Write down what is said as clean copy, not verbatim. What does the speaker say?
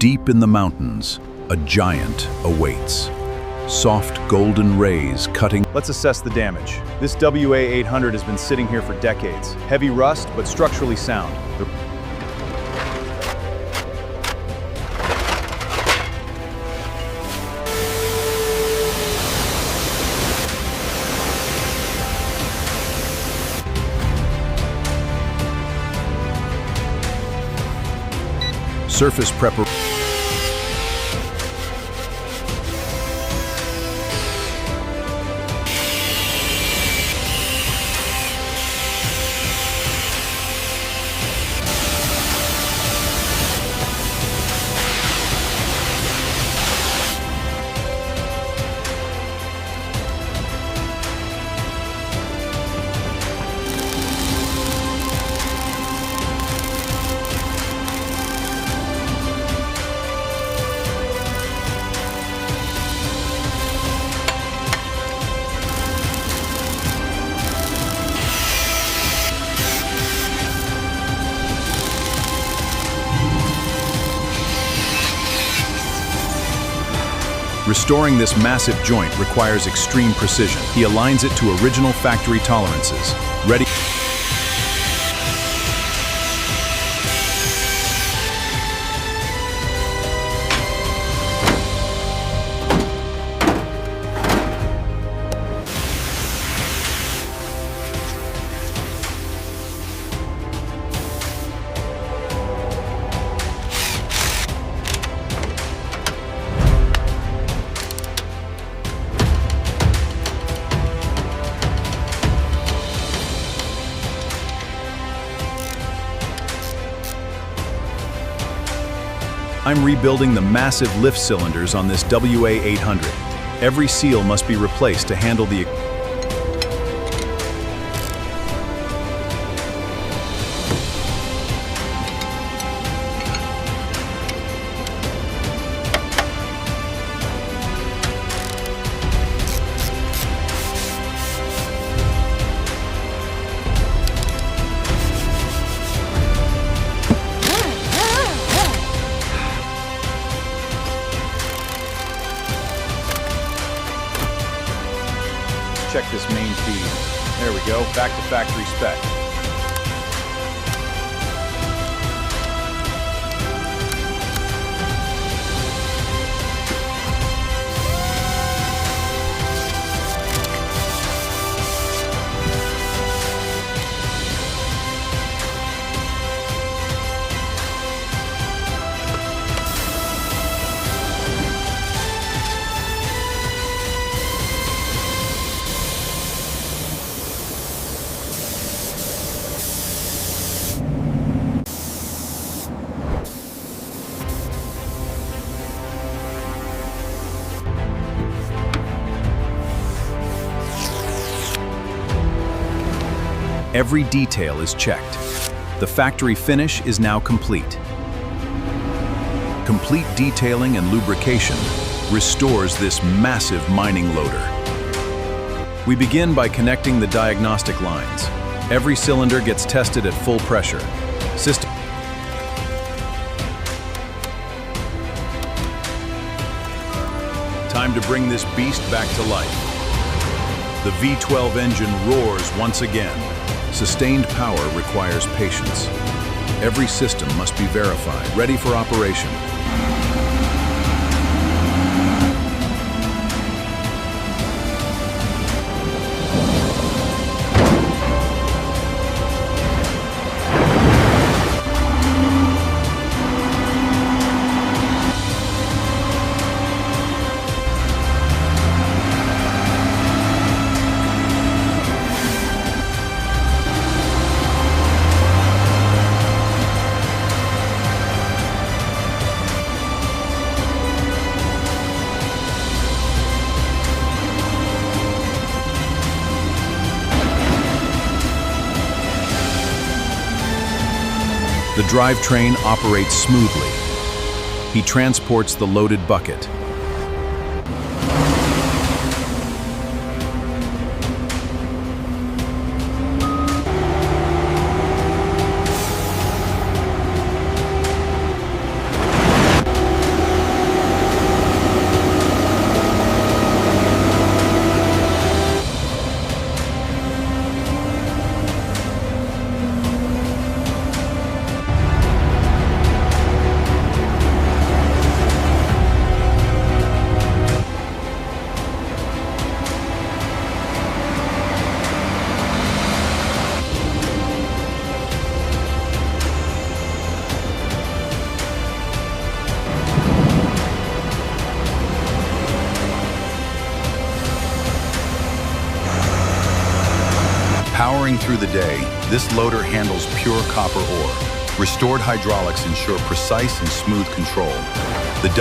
Deep in the mountains, a giant awaits. Soft golden rays cutting. Let's assess the damage. This WA800 has been sitting here for decades. Heavy rust, but structurally sound. Surface preparation. Restoring this massive joint requires extreme precision. He aligns it to original factory tolerances. Ready. I'm rebuilding the massive lift cylinders on this WA800. Every seal must be replaced to handle the check this main feed. There we go, back to factory spec. Every detail is checked. The factory finish is now complete. Complete detailing and lubrication restores this massive mining loader. We begin by connecting the diagnostic lines. Every cylinder gets tested at full pressure. System Time to bring this beast back to life. The V12 engine roars once again. Sustained power requires patience. Every system must be verified, ready for operation. The drivetrain operates smoothly. He transports the loaded bucket. through the day, this loader handles pure copper ore. Restored hydraulics ensure precise and smooth control. The